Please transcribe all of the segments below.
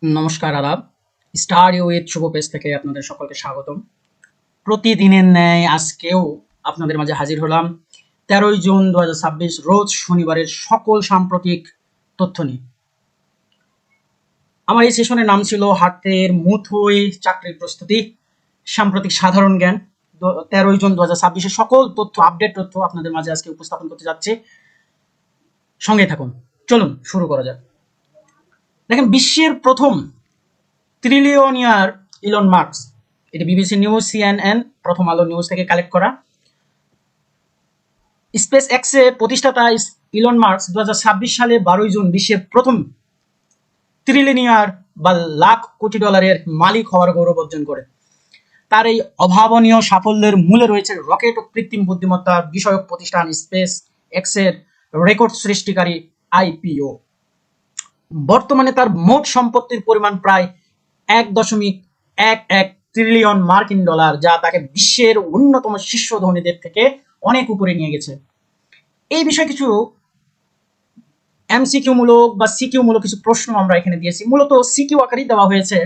নমস্কার, আদাব। স্টাডিও with Shubho page থেকে আপনাদের সকলকে স্বাগতম। প্রতিদিনের ন্যায় আজকেও আপনাদের মাঝে হাজির হলাম 13 জুন 2026 রোজ শনিবারের সকল সাম্প্রতিক তথ্য নিয়ে। আমার এই সেশনের নাম ছিল হাতের মুঠোয় চাকরির প্রস্তুতি, সাম্প্রতিক সাধারণ জ্ঞান। 13 জুন 2026 সকল তথ্য, আপডেট তথ্য আপনাদের মাঝে আজকে উপস্থাপন করতে যাচ্ছে। সঙ্গে থাকুন। চলুন শুরু করা যাক। দেখেন, বিশ্বের প্রথম ট্রিলিয়নিয়ার ইলন মার্কস, এটি বিবিসি নিউজ, সিএনএন, প্রথম আলো নিউজ থেকে কালেক্ট করা। স্পেস এক্সের প্রতিষ্ঠাতা ইলন মার্কস 2026 সালে 12 জুন বিশ্বের প্রথম ট্রিলিয়নিয়ার বা লাখ কোটি ডলারের মালিক হওয়ার গৌরব অর্জন করে। তার এই অভাবনীয় সাফল্যের মূলে রয়েছে রকেট ও কৃত্রিম বুদ্ধিমত্তা বিষয়ক প্রতিষ্ঠান স্পেস এক্সের রেকর্ড সৃষ্টিকারী আইপিও। বর্তমানে তার মোট সম্পত্তির পরিমাণ প্রায় 1.11 ট্রিলিয়ন মার্কিন ডলার, যা তাকে বিশ্বের অন্যতম শীর্ষ ধনীদের থেকে অনেক উপরে নিয়ে গেছে। এই বিষয়ে কিছু এমসিকিউ মূলক বা সিকিউ মূলক কিছু প্রশ্ন আমরা এখানে দিয়েছি। মূলত সিকিউ আকারেই দেওয়া হয়েছে,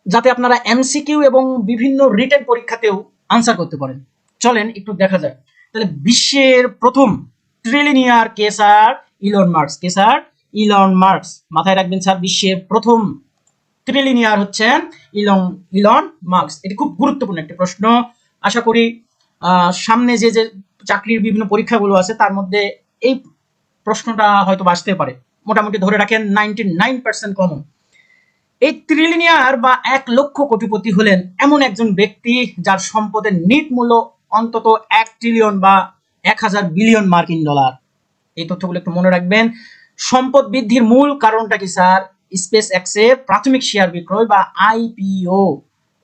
যাতে আপনারা এমসিকিউ এবং বিভিন্ন রিটেন পরীক্ষাতেও আনসার করতে পারেন। চলেন একটু দেখা যায়। তাহলে বিশ্বের প্রথম ট্রিলিয়নিয়ার কে স্যার? Elon Marks. কে স্যার? Elon Marks. মাথায় রাখবেন স্যার, বিশ্বের প্রথম ট্রিলিয়নিয়ার হচ্ছেন ইলন মার্কস। এটি খুব গুরুত্বপূর্ণ একটি প্রশ্ন। আশা করি সামনে যে চাকরির বিভিন্ন পরীক্ষাগুলো আছে তার মধ্যে এই প্রশ্নটা হয়তো আসতে পারে। মোটামুটি ধরে রাখেন 99% কমন। এই ট্রিলিয়নিয়ার বা 1 লক্ষ কোটিপতি হলেন এমন একজন ব্যক্তি যার সম্পদের নিট মূল্য অন্তত 1 ট্রিলিয়ন বা 1000 বিলিয়ন মার্কিন ডলার। এই তথ্যগুলো একটু মনে রাখবেন। সম্পদ বৃদ্ধির মূল কারণটা কি স্যার? স্পেস এক্সের প্রাথমিক শেয়ার বিক্রয় বা আইপিও।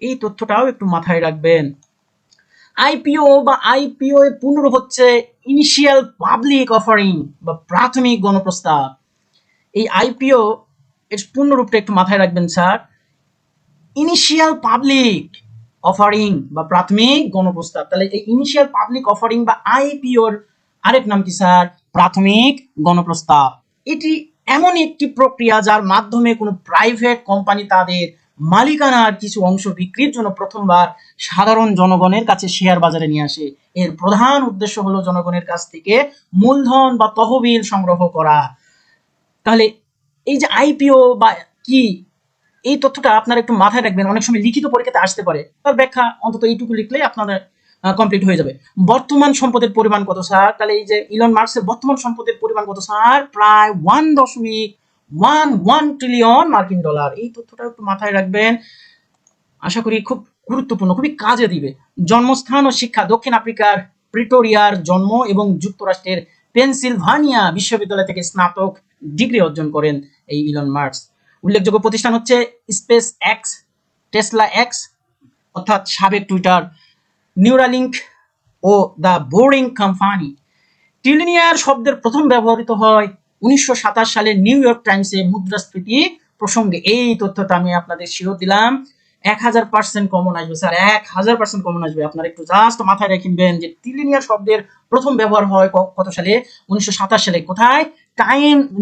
এই তথ্যটাও একটু মাথায় রাখবেন। আইপিও এর পূর্ণরূপ হচ্ছে ইনিশিয়াল পাবলিক অফারিং বা প্রাথমিক গণপ্রস্তাব। এই আইপিও এর পূর্ণরূপটা একটু মাথায় রাখবেন স্যার, ইনিশিয়াল পাবলিক অফারিং বা প্রাথমিক গণপ্রস্তাব। তাহলে এই ইনিশিয়াল পাবলিক অফারিং বা আইপিওর আরেক নাম কি স্যার? প্রাথমিক গণপ্রস্তাব। এটি এমন একটি প্রক্রিয়া যার মাধ্যমে কোনো প্রাইভেট কোম্পানি তাদের মালিকানার কিছু অংশ বিক্রির জন্য প্রথমবার সাধারণ জনগণের কাছে শেয়ার বাজারে নিয়ে আসে। এর প্রধান উদ্দেশ্য হলো জনগণের কাছ থেকে মূলধন বা তহবিল সংগ্রহ করা। তাহলে এই যে আইপিও বা কি, এই তথ্যটা আপনারা একটু মাথায় রাখবেন। অনেক সময় লিখিত পরীক্ষাতে আসতে পারে, তার ব্যাখ্যা অন্তত এইটুকু লিখলেই আপনাদের কমপ্লিট হয়ে যাবে। বর্তমান সম্পদের পরিমাণ কত স্যার? তাহলে এই যে ইলন মার্কসের বর্তমান সম্পদের পরিমাণ কত স্যার? প্রায় 1.11 ট্রিলিয়ন মার্কিন ডলার। এই তথ্যটা একটু মাথায় রাখবেন, আশা করি খুব গুরুত্বপূর্ণ, খুবই কাজে দিবে। জন্মস্থান ও শিক্ষা: দক্ষিণ আফ্রিকার প্রিটোরিয়ার জন্ম এবং যুক্তরাষ্ট্রের পেনসিলভানিয়া বিশ্ববিদ্যালয় থেকে স্নাতক ডিগ্রি অর্জন করেন এই ইলন মার্কস। উল্লেখযোগ্য প্রতিষ্ঠান হচ্ছে স্পেস এক্স, টেসলা এক্স অর্থাৎ সাবেক টুইটার, নিউরালিঙ্ক ও দ্য বোরিং কোম্পানি। ট্রিলিয়নিয়ার শব্দের প্রথম ব্যবহৃত হয় 1927 সালে নিউ ইয়র্ক টাইমসে মুদ্রাস্ফীতি প্রসঙ্গে। এই তথ্যটা আমি আপনাদের শিওর দিলাম। 1000% কমন আসবে স্যার, 1000% কমন আসবে। আপনারা একটু জাস্ট মাথায় রাখবেন যে ট্রিলিয়নিয়ার শব্দের প্রথম ব্যবহার হয় কত সালে? 1927 সালে। কোথায়?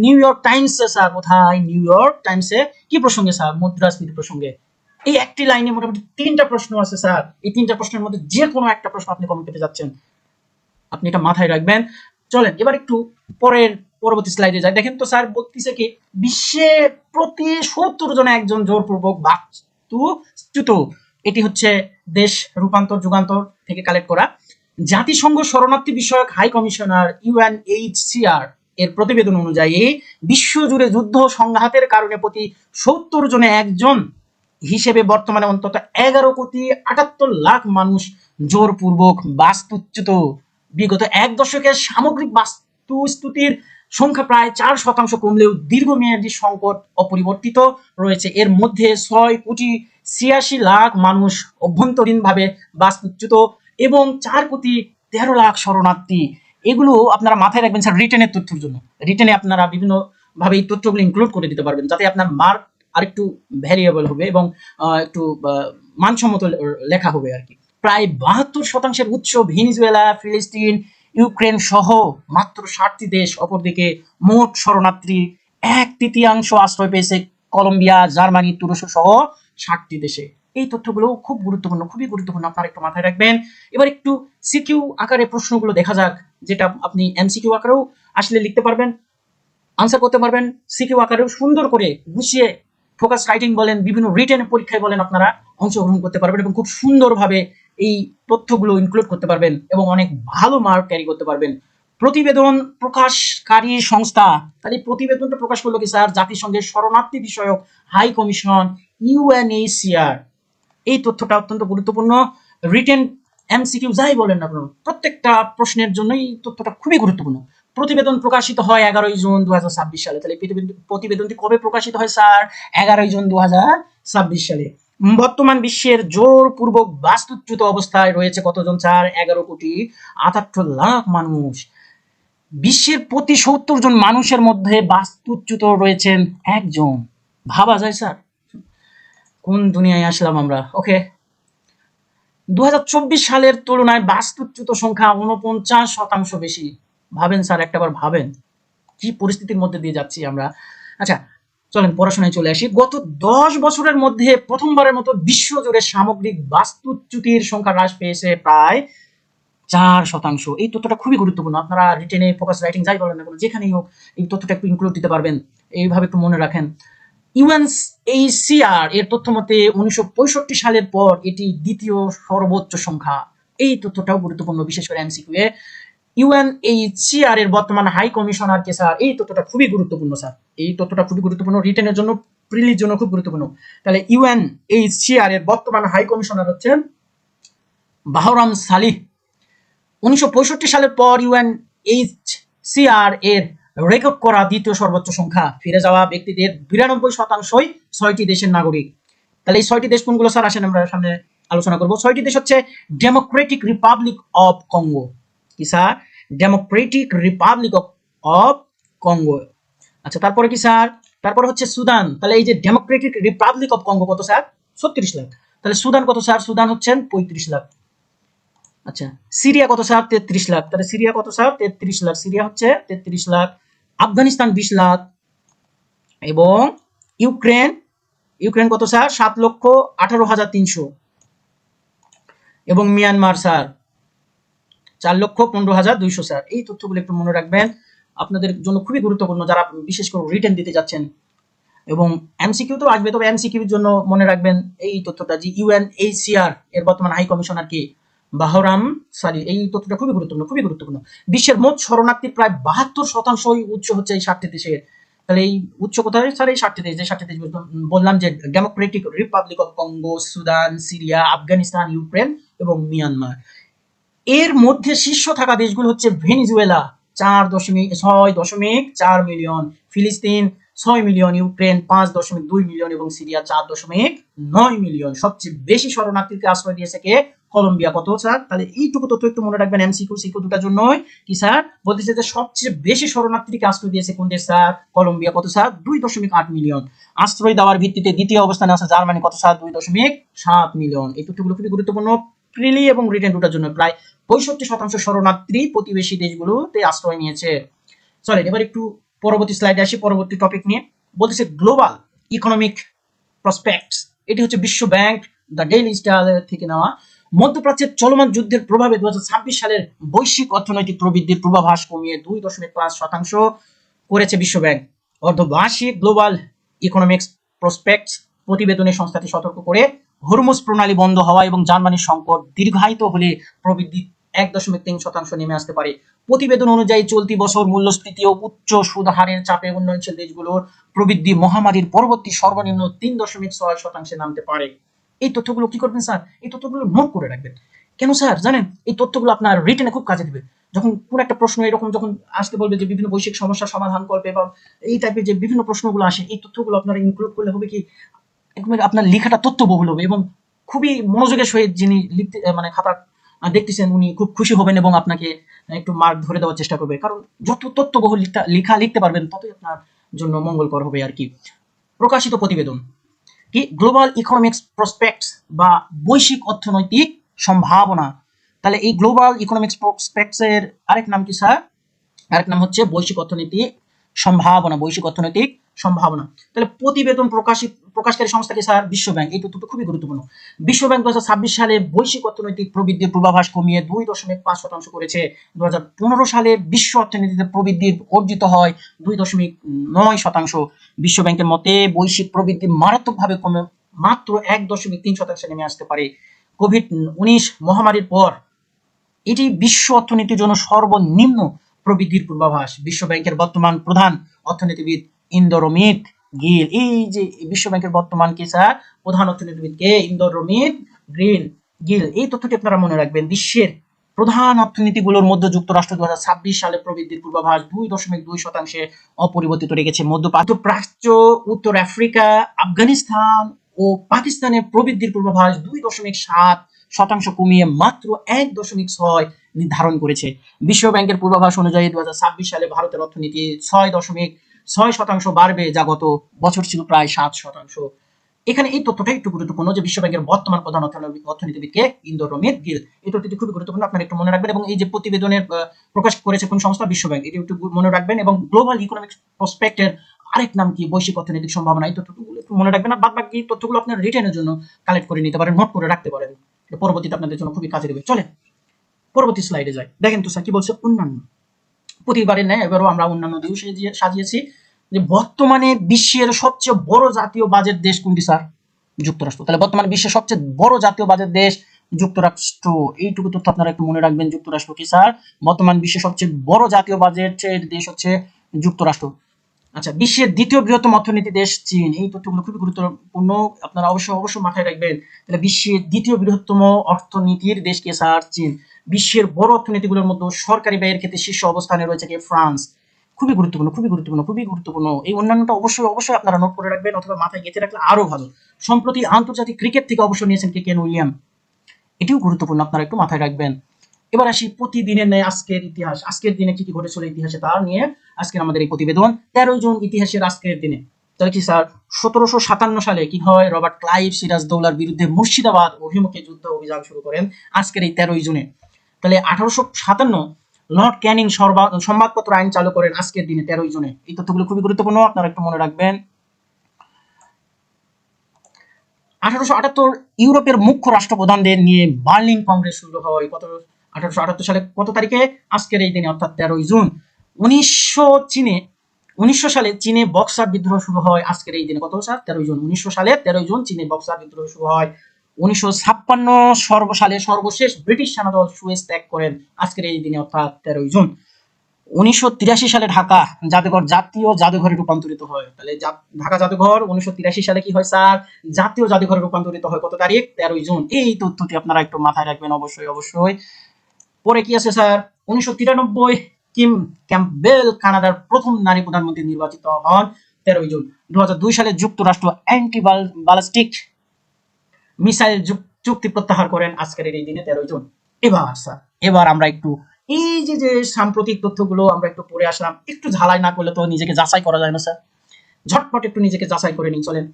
নিউ ইয়র্ক টাইমসে স্যার। কোথায়? নিউ ইয়র্ক টাইমসে। কি প্রসঙ্গে স্যার? মুদ্রাস্ফীতি প্রসঙ্গে। এই একটি লাইনে মোটামুটি 3টা প্রশ্ন আছে স্যার। এই 3টা প্রশ্নের মধ্যে যে কোনো একটা প্রশ্ন আপনি কমন পেতে যাচ্ছেন, আপনি এটা মাথায় রাখবেন। চলেন এবার একটু পরবর্তী স্লাইডে যাই। দেখেন তো স্যার বলতেছে কি, বিশ্বে প্রতি 70 জনে একজন জোরপূর্বক বাস্তুচ্যুত। এটি হচ্ছে দেশ রূপান্তর যুগান্তর থেকে কালেক্ট করা। জাতিসংঘ শরণার্থী বিষয়ক হাই কমিশনার ইউএনএইচসিআর এর প্রতিবেদন অনুযায়ী বিশ্বজুড়ে যুদ্ধ সংঘাতের কারণে প্রতি 70 জনে একজন হিসেবে বর্তমানে অন্তত 11,78,00,000 মানুষ জোরপূর্বক বাস্তুচ্যুত। বিগত 1 দশকের সামগ্রিক বাস্তুচ্যুতির সংখ্যা প্রায় 4% কমলেও দীর্ঘমেয়াদী সংকট অপরিবর্তিত রয়েছে। এর মধ্যে 6,86,00,000 মানুষ অভ্যন্তরীণভাবে বাস্তুচ্যুত এবং 4,13,00,000 শরণার্থী। এগুলো আপনারা মাথায় রাখবেন স্যার রিটেনের তথ্যের জন্য। রিটেনে আপনারা বিভিন্ন ভাবে এই তথ্যগুলো ইনক্লুড করে দিতে পারবেন, যাতে আপনার মার্ক আরেকটু ভ্যারিয়েবল হবে এবং একটু মানসম্মত লেখা হবে আর কি। প্রায় 72% উৎস ভেনিজুয়েলা, ফিলিস্তিন, ইউক্রেন সহ মাত্র 7টি দেশ। অপরদিকে মোট শরণার্থী 1/3 আশ্রয় পেয়েছে কলম্বিয়া, জার্মানি, তুরস্ক সহ 60টি দেশে। এই তথ্যগুলো খুব গুরুত্বপূর্ণ, খুবই গুরুত্বপূর্ণ, আপনারা একটু মাথায় রাখবেন। এবার একটু সিকিউ আকারে প্রশ্নগুলো দেখা যাক, যেটা আপনি এমসিকিউ আকারেও আসলে লিখতে পারবেন, আনসার করতে পারবেন, সিকিউ আকারেও সুন্দর করে গুছিয়ে ফোকাস রাইটিং বলেন, বিভিন্ন রিটেন পরীক্ষায় বলেন, আপনারা অংশগ্রহণ করতে পারবেন এবং খুব সুন্দরভাবে এই তথ্যগুলো ইনক্লুড করতে পারবেন এবং অনেক ভালো মার্ক ক্যারি করতে পারবেন। প্রতিবেদন প্রকাশকারী সংস্থা, তাহলে প্রতিবেদনটা প্রকাশ করলো কি স্যার? জাতিসংঘের শরণার্থী বিষয়ক হাই কমিশন, ইউএনএইচসিআর। এই তথ্যটা অত্যন্ত গুরুত্বপূর্ণ। রিটেন এমসিকিউ যাই বলেন না, প্রত্যেকটা প্রশ্নের জন্য এই তথ্যটা খুবই গুরুত্বপূর্ণ। প্রতিবেদন প্রকাশিত হয় 11 জুন 2026 সালে। তাহলে প্রতিবেদনটি কবে প্রকাশিত হয় স্যার? 11 জুন 2026 সালে। বর্তমান বিশ্বের জোরপূর্বক বাস্তুচ্যুত অবস্থায় রয়েছে কতজন স্যার? 11,78,00,000 মানুষ। বিশ্বের প্রতি 70 জন মানুষের মধ্যে বাস্তুচ্যুত রয়েছেন একজন। ভাবা যায় স্যার? কোন দুনিয়ায় আসলাম আমরা? ওকে, 2024 সালের তুলনায় বাস্তুচ্যুত সংখ্যা 49% বেশি। ভাবেন স্যার, একটাবার ভাবেন কি পরিস্থিতির মধ্যে দিয়ে যাচ্ছি আমরা। আচ্ছা, চলেন পড়াশোনায় চলে আসি। গত 10 বছরের মধ্যে প্রথমবারের মতো বিশ্বজুড়ে সামগ্রিক বাস্তুচ্যুতির সংখ্যা হ্রাস পেয়েছে প্রায় 4%। এই তথ্যটা খুবই গুরুত্বপূর্ণ। আপনারা রিটেনে, ফোকাস রাইটিং যাই বলেন না কেন, যেখানেই হোক এই তথ্যটা একটু ইনক্লুড দিতে পারবেন, এইভাবে একটু মনে রাখেন। ইউএনএইচসিআর এর তথ্য মতে 1965 সালের পর এটি দ্বিতীয় সর্বোচ্চ সংখ্যা। এই তথ্যটাও গুরুত্বপূর্ণ, বিশেষ করে এমসিকিউ এ। ইউএনএইচসিআর এর বর্তমান হাই কমিশনার কে স্যার? এই তথ্যটা খুবই গুরুত্বপূর্ণ স্যার, এই তথ্যটা খুবই গুরুত্বপূর্ণ, রিটেনের জন্য, প্রিলির জন্য খুব গুরুত্বপূর্ণ। তাহলে ইউএনএইচসিআর এর বর্তমান হাই কমিশনার হচ্ছেন বাহরাম সালিহ। 1965 সালের পর ইউএনএইচসিআর এর রেকর্ড করা দ্বিতীয় সর্বোচ্চ সংখ্যা। ফিরে যাওয়া ব্যক্তিদের 92%ই 6টি দেশের নাগরিক। তাহলে এই 6টি দেশ কোনগুলো স্যার? আসেন আমরা সামনে আলোচনা করব। 6টি দেশ হচ্ছে ডেমোক্রেটিক রিপাবলিক অফ কঙ্গো। কি sir? Democratic Republic of Congo. আচ্ছা, তারপরে কি স্যার? তারপরে হচ্ছে সুদান। তাহলে এই যে ডেমোক্রেটিক রিপাবলিক অফ কঙ্গো কত স্যার? 36 লাখ। তাহলে সুদান কত স্যার? সুদান হচ্ছেন 35 লাখ। আচ্ছা, সিরিয়া কত স্যার? 33 লাখ। তাহলে সিরিয়া কত স্যার? 33 লাখ। সিরিয়া হচ্ছে 33 লাখ। আফগানিস্তান 20 লাখ। এবং ইউক্রেন, ইউক্রেন কত স্যার? 7,18,300। এবং মিয়ানমার স্যার 4,15,200 স্যার। এই তথ্যগুলো একটু মনে রাখবেন, আপনাদের জন্য খুবই গুরুত্বপূর্ণ যারা বিশেষ করে রিটেন দিতে যাচ্ছেন। এবং এমসিকিউ তো আসবে, তবে এমসিকিউর জন্য মনে রাখবেন এই তথ্যটা, যে ইউএনএইচসিআর এর বর্তমান হাই কমিশনার কি? বাহরাম সালি। এই তথ্যটা খুবই গুরুত্বপূর্ণ, খুবই গুরুত্বপূর্ণ। বিশ্বের মোট শরণার্থীর প্রায় 72%ই উৎস হচ্ছে এই 60টি দেশের। তাহলে এই উৎস কোথায় স্যার? এই 60টি দেশ। যে 60টি দেশ বললাম, যে Democratic Republic of Congo, Sudan, Syria, Afghanistan, Ukraine এবং মিয়ানমার। এর মধ্যে শীর্ষ থাকা দেশগুলো হচ্ছে ভেনিজুয়েলা 6.4 মিলিয়ন, ফিলিস্তিন 6 মিলিয়ন, ইউক্রেন 5.2 মিলিয়ন এবং সিরিয়া 4.9 মিলিয়ন। সবচেয়ে বেশি শরণার্থীকে আশ্রয় দিয়েছে কে? কলম্বিয়া। কত স্যার? তাহলে এইটুকু তথ্য একটু মনে রাখবেন, এমসিকিউ সিকিউ দুটার জন্য। কি স্যার বলতেছে? যে সবচেয়ে বেশি শরণার্থীকে আশ্রয় দিয়েছে কোন দেশ স্যার? কলম্বিয়া। কত স্যার? 2.8 মিলিয়ন। আশ্রয় দেওয়ার ভিত্তিতে দ্বিতীয় অবস্থানে আছে জার্মানি। কত স্যার? 2.7 মিলিয়ন। এই তথ্যগুলো খুবই গুরুত্বপূর্ণ প্রিলি এবং রিটেন দুটার জন্য। প্রায় 65% শরণার্থী প্রতিবেশী দেশগুলোতে আশ্রয় নিয়েছে। চলেন এবার একটু পরবর্তী স্লাইডে আসি, পরবর্তী টপিক নিয়ে। বলতেছে গ্লোবাল ইকোনমিক প্রসপেক্টস। এটি হচ্ছে বিশ্ব ব্যাংক, দ্য ডেইলি স্টার থেকে নেওয়া। মধ্যপ্রাচ্যের চলমান যুদ্ধের প্রভাবে 2026 সালের বৈশ্বিক অর্থনৈতিক প্রবৃদ্ধির পূর্বাভাস কমিয়ে 2.5% করেছে বিশ্ব ব্যাংক। অর্ধবার্ষিক গ্লোবাল ইকোনমিক্স প্রসপেক্টস প্রতিবেদনে সংস্থাটি সতর্ক করে হরমুজ প্রণালী বন্ধ হওয়া এবং জার্মানির সংকট দীর্ঘায়িত হলে প্রবৃদ্ধি 1.3% নেমে আসতে পারে। প্রতিবেদন অনুযায়ী চলতি বছর মূল্যস্ফীতি ও উচ্চ সুদ হারের চাপে উন্নয়নশীল দেশগুলোর প্রবৃদ্ধি মহামারীর পরবর্তী সর্বনিম্ন 3.6% নামতে পারে। এই তথ্যগুলো কি করবেন স্যার? এই তথ্যগুলো নোট করে রাখবেন। কেন স্যার জানেন? এই তথ্যগুলো আপনার রিটেনে খুব কাজে দিবে। যখন কোন একটা প্রশ্ন এরকম যখন আসতে বলবে যে বিভিন্ন বৈশ্বিক সমস্যার সমাধান করবে বা এই টাইপের যে বিভিন্ন প্রশ্নগুলো আসে, এই তথ্যগুলো আপনারা ইনক্লুড করলে হবে কি, আপনার লেখাটা তথ্যবহুল হবে এবং খুবই মনোযোগের সহিত যিনি লিখতে মানে খাতা দেখতেছেন উনি খুব খুশি হবেন এবং আপনাকে একটু মার্ক ধরে দেওয়ার চেষ্টা করবে। কারণ যত তথ্যবহুল লেখা লিখতে পারবেন ততই আপনার জন্য মঙ্গলকর হবে আর কি। প্রকাশিত প্রতিবেদন কি? গ্লোবাল ইকোনমিক্স প্রসপেক্টস বা বৈশ্বিক অর্থনৈতিক সম্ভাবনা। তাহলে এই গ্লোবাল ইকোনমিক্স প্রসপেক্টস এর আরেক নাম কি স্যার? আরেক নাম হচ্ছে বৈশ্বিক অর্থনৈতিক সম্ভাবনা। বৈশ্বিক অর্থনৈতিক সম্ভাবনা। তাহলে প্রতিবেদন প্রকাশকারী সংস্থাকে স্যার বিশ্ব ব্যাংক, এই তথ্যটা খুবই গুরুত্বপূর্ণ। বিশ্ব ব্যাংক 2026 সালে বৈশ্বিক অর্থনৈতিক প্রবৃদ্ধির পূর্বাভাস কমিয়ে 2.5% করেছে। 2015 সালে বিশ্ব অর্থনীতিতে প্রবৃদ্ধি অর্জিত হয় 2.9%। বিশ্ব ব্যাংকের মতে বৈশ্বিক প্রবৃদ্ধি মারাত্মকভাবে কমে মাত্র 1.3% নেমে আসতে পারে। কোভিড-19 মহামারীর পর এটি বিশ্ব অর্থনীতির জন্য সর্বনিম্ন প্রবৃদ্ধির পূর্বাভাস। বিশ্ব ব্যাংকের বর্তমান প্রধান অর্থনীতিবিদ ইন্দোরমিত গিল, এই যে বিশ্ব ব্যাংকের বর্তমান কি স্যার প্রধান অর্থনীতিবিদ কে? ইন্দোরমিত গিল। এই তথ্যটি আপনারা মনে রাখবেন। বিশ্বের প্রধান অর্থনীতিগুলোর মধ্যে যুক্তরাষ্ট্র 2026 সালে প্রবৃদ্ধির পূর্বাভাস 2.2% অপরিবর্তিত রেখেছে। মধ্যপ্রাচ্য, উত্তর আফ্রিকা, আফগানিস্তান ও পাকিস্তানের প্রবৃদ্ধির পূর্বাভাস 2.7% কমিয়ে মাত্র 1.6 নির্ধারণ করেছে। বিশ্ব ব্যাংকের পূর্বাভাস অনুযায়ী 2026 সালে ভারতের অর্থনীতি 6.6% বাড়বে, যা গত বছর ছিল প্রায় 7%। এখানে এই তথ্যটা একটু গুরুত্বপূর্ণ যে বিশ্ব ব্যাংকের বর্তমান প্রধান অর্থনীতিবিদকে ইন্দোরমিত গিল, এই তথ্যটি খুবই গুরুত্বপূর্ণ, আপনারা একটু মনে রাখবেন। এবং এই যে প্রতিবেদনের প্রকাশ করেছে কোন সংস্থা? বিশ্ব ব্যাংক, এটি একটু মনে রাখবেন। এবং গ্লোবাল ইকোনমিক প্রসপেক্টের আরেক নাম কি? বৈশ্বিক অর্থনৈতিক সম্ভাবনা, এই তথ্যগুলো একটু মনে রাখবেন। আর বাদ বাকি তথ্যগুলো আপনার রিটেনের জন্য কালেক্ট করে নিতে পারেন, নোট করে রাখতে পারেন, পরবর্তীতে আপনাদের জন্য খুবই কাজে দেবে। চলে পরবর্তী স্লাইডে যাই। দেখেন তো স্যার কি বলছে, অন্যান্য। প্রতিবারের ন্যায় এবারও আমরা অন্যান্য দিয়েও সাজিয়েছি যে বর্তমানে বিশ্বের সবচেয়ে বড় জাতীয় বাজেট দেশ কোনটি স্যার? যুক্তরাষ্ট্র। তাহলে বর্তমানে বিশ্বের সবচেয়ে বড় জাতীয় বাজেট দেশ যুক্তরাষ্ট্র, এইটুকু তথ্য আপনারা একটু মনে রাখবেন। যুক্তরাষ্ট্র কি স্যার? বর্তমান বিশ্বের সবচেয়ে বড় জাতীয় বাজেটের দেশ হচ্ছে যুক্তরাষ্ট্র। আচ্ছা, বিশ্বের দ্বিতীয় বৃহত্তম অর্থনীতি দেশ চীন, এই তথ্যগুলো খুবই গুরুত্বপূর্ণ, আপনারা অবশ্যই মাথায় রাখবেন। তাহলে বিশ্বের দ্বিতীয় বৃহত্তম অর্থনীতির দেশ কে স্যার? চীন। বিশ্বের বড় অর্থনীতিগুলোর মধ্যে সরকারি ব্যয়ের ক্ষেত্রে শীর্ষ অবস্থানে রয়েছে কি? ফ্রান্স। খুবই গুরুত্বপূর্ণ। এই অন্যান্যটা অবশ্যই আপনারা নোট করে রাখবেন, অথবা মাথায় গেঁথে রাখলে আরো ভালো। সম্প্রতি আন্তর্জাতিক ক্রিকেট থেকে অবসর নিয়েছেন কে? কেন উইলিয়াম, এটিও গুরুত্বপূর্ণ, আপনারা একটু মাথায় রাখবেন। এবার আসি প্রতিদিনের ন্যায় আজকের ইতিহাস। আজকের দিনে কি কি ঘটেছিল ইতিহাসে তা নিয়ে আজকের আমাদের এই প্রতিবেদন। 13 জুন ইতিহাসের আজকের দিনে। তাহলে কি স্যার 1757 সালে কি হয়? রবার্ট ক্লাইভ সিরাজদৌলার বিরুদ্ধে মুর্শিদাবাদ অভিমুখে যুদ্ধ অভিযান শুরু করেন আজকের এই 13 জুনে। তাহলে 1857 লর্ড ক্যানিং সংবাদপত্র আইন চালু করেন আজকের দিনে 13 জুনে। এই তথ্যগুলো খুবই গুরুত্বপূর্ণ, আপনারা একটু মনে রাখবেন। 1878 ইউরোপের মুখ্য রাষ্ট্রপ্রধানদের নিয়ে বার্লিন কংগ্রেস শুরু হয়। কত? 1878 সালে কত তারিখে? আজকের এই দিনে, অর্থাৎ 13 জুন। 1900 সালে চীনে বক্সার বিদ্রোহ শুরু হয় আজকের এই দিনে। কত স্যার? 13 জুন। 1900 সালে 13 জুন চীনে বক্সার বিদ্রোহ শুরু হয়। 1956 সালে সর্বশেষ ব্রিটিশ সেনাদল সুয়েজ ত্যাগ করেন আজকের এই দিনে, অর্থাৎ 13 জুন। 1983 সালে ঢাকা জাদুঘর জাতীয় জাদুঘরে রূপান্তরিত হয়। তাহলে ঢাকা জাদুঘর 1983 সালে কি হয় স্যার? জাতীয় জাদুঘরে রূপান্তরিত হয়। কত তারিখ? 13 জুন। এই তথ্যটি আপনারা একটু মাথায় রাখবেন অবশ্যই। পরে কি আছে স্যার? 1993 কিম ক্যাম্পবেল কানাডার প্রথম নারী প্রধানমন্ত্রী নির্বাচিত হন 13 জুন। 2002 সালে যুক্তরাষ্ট্র অ্যান্টি ব্যালিস্টিক মিসাইল চুক্তি প্রত্যাহার করেন আজকের এই দিনে 13 জুন। এবার আমরা একটু এই যে সাম্প্রতিক তথ্যগুলো আমরা একটু পড়ে আসলাম, একটু ঝালাই না করলে তো নিজেকে যাচাই করা যায় না স্যার। ঝটপট একটু নিজেকে যাচাই করে নিই, চলেন।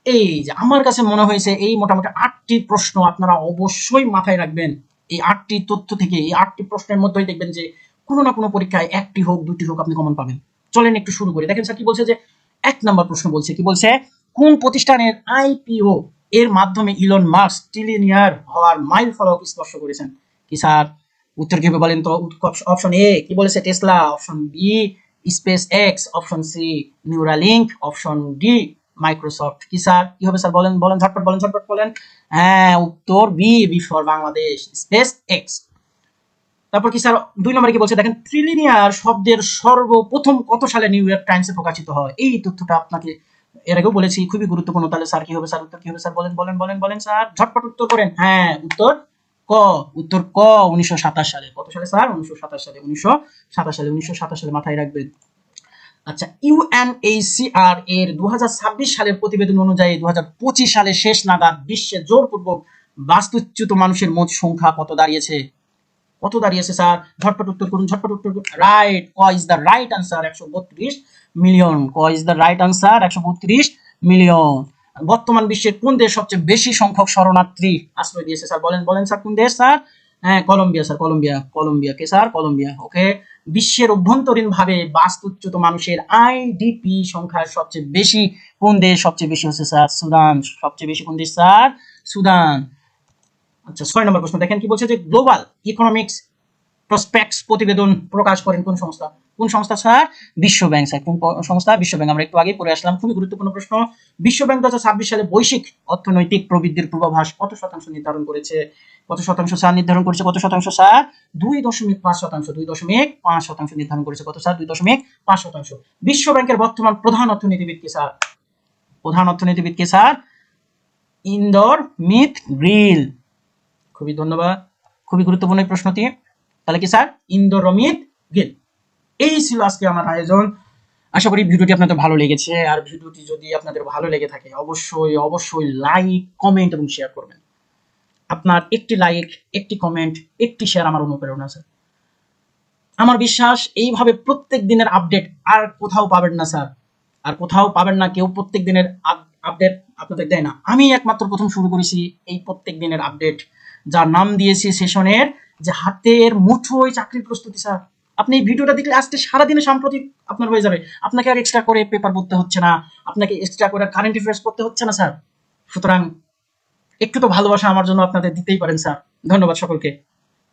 এই যে আমার কাছে মনে হয়েছে এই মোটামুটি 8টি প্রশ্ন আপনারা অবশ্যই মাথায় রাখবেন। এই 8টি তথ্য থেকে, এই 8টি প্রশ্নের মধ্যেই দেখবেন যে কোনো না কোনো পরীক্ষায় 1টি হোক 2টি হোক আপনি কমন পাবেন। চলেন একটু শুরু করি। দেখেন স্যার কি বলছে, যে 1 নম্বর প্রশ্ন বলছে, কি বলছে? কোন প্রতিষ্ঠানের আইপিও এর মাধ্যমে ইলন মাস্ক ট্রিলিয়নিয়ার হওয়ার মাইল ফলক স্পর্শ করেছেন? কি স্যার? উত্তর কি হবে বলেন তো? অপশন এ কি বলেছে? Tesla. Option B SpaceX. Option C Neuralink. Option D Microsoft. কি স্যার কি হবে স্যার? বলেন ঝটপট বলেন। হ্যাঁ, উত্তর B for Bangladesh, SpaceX. তারপর কি স্যার 2 নম্বরে কি বলছে? দেখেন, ট্রিলিয়নিয়ার শব্দের সর্বপ্রথম কত সালে নিউ ইয়র্ক টাইমসে প্রকাশিত হয়? এই তথ্যটা আপনাকে এর আগেও বলেছি, খুবই গুরুত্বপূর্ণ। তাহলে স্যার কি হবে স্যার? উত্তর কি হবে স্যার? বলেন স্যার, ঝটপট উত্তর করেন। হ্যাঁ, উত্তর ক 1927 সালে। কত সালে স্যার? 1927 সালে মাথায় রাখবেন। আচ্ছা, ইউএনএইচসিআর এর 2026 সালের প্রতিবেদন অনুযায়ী 2025 সালের শেষ নাগাদ বিশ্বে জোরপূর্বক বাস্তুচ্যুত মানুষের মোট সংখ্যা কত দাঁড়িয়েছে স্যার? ঝটপট উত্তর করুন। রাইট, ক is the right answer, 132 million. ক is the right answer, 132 million. বর্তমান বিশ্বের কোন দেশ সবচেয়ে বেশি সংখ্যক শরণার্থী আশ্রয় দিয়েছে স্যার? বলেন স্যার, কোন দেশ স্যার? হ্যাঁ, কলম্বিয়া স্যার, কলম্বিয়া। কে স্যার? কলম্বিয়া। ওকে, বিশ্বের অভ্যন্তরীণভাবে বাস্তুচ্যুত মানুষের আইডিপি সংখ্যা সবচেয়ে বেশি কোন দেশ? সবচেয়ে বেশি হচ্ছে স্যার সুদান। সবচেয়ে বেশি কোন দেশ স্যার? সুদান। আচ্ছা 6 নম্বর প্রশ্ন দেখেন কি বলছে যে গ্লোবাল ইকোনমিক্স প্রসপেক্টস প্রতিবেদন প্রকাশ করেন কোন সংস্থা? কোন সংস্থা স্যার? বিশ্ব ব্যাংক স্যার। কোন সংস্থা? বিশ্ব ব্যাংক। আমরা একটু আগে পড়ে আসলাম, খুবই গুরুত্বপূর্ণ প্রশ্ন। বিশ্ব ব্যাংক 2026 সালে বৈশ্বিক অর্থনৈতিক প্রবৃদ্ধির পূর্বাভাস কত শতাংশ নির্ধারণ করেছে? কত শতাংশ স্যার নির্ধারণ করেছে? কত শতাংশ স্যার? 2.5 শতাংশ। 2.5 শতাংশ নির্ধারণ করেছে। কত স্যার? 2.5 শতাংশ। বিশ্ব ব্যাংকের বর্তমান প্রধান অর্থনীতিবিদ কে স্যার? প্রধান অর্থনীতিবিদ কে স্যার? ইন্দর মিত গ্রিল। খুবই ধন্যবাদ, খুবই গুরুত্বপূর্ণ এই প্রশ্নটি। তাহলে কি স্যার? ইন্দোরমিত গিল। এই ছিল আজকে আমার আয়োজন। আশা করি ভিডিওটি আপনাদের ভালো লেগেছে। আর ভিডিওটি যদি আপনাদের ভালো লেগে থাকে অবশ্যই অবশ্যই লাইক, কমেন্ট এবং শেয়ার করবেন। আপনার একটি লাইক, একটি কমেন্ট, একটি শেয়ার আমার অনুপ্রেরণা স্যার। আমার বিশ্বাস এইভাবে প্রত্যেক দিনের আপডেট আর কোথাও পাবেন না স্যার, আর কোথাও পাবেন না। কেউ প্রত্যেক দিনের আপডেট আপনাদের দেয় না। আমি একমাত্র প্রথম শুরু করেছি এই প্রত্যেক দিনের আপডেট, যার নাম দিয়েছি সেশনের যে হাতের মুঠোয় চাকরির প্রস্তুতি স্যার। আপনি এই ভিডিওটা দেখলে আজকে সারাদিনে সাম্প্রতিক আপনার হয়ে যাবে। আপনাকে আর এক্সট্রা করে পেপার পড়তে হচ্ছে না, আপনাকে এক্সট্রা করে কারেন্ট অ্যাফেয়ার্স পড়তে হচ্ছে না স্যার। সুতরাং একটু তো ভালোবাসা আমার জন্য আপনাদের দিতেই পারেন স্যার। ধন্যবাদ সকলকে।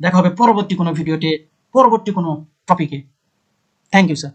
দেখা হবে পরবর্তী কোনো ভিডিওতে, পরবর্তী কোনো টপিকে। Thank you sir.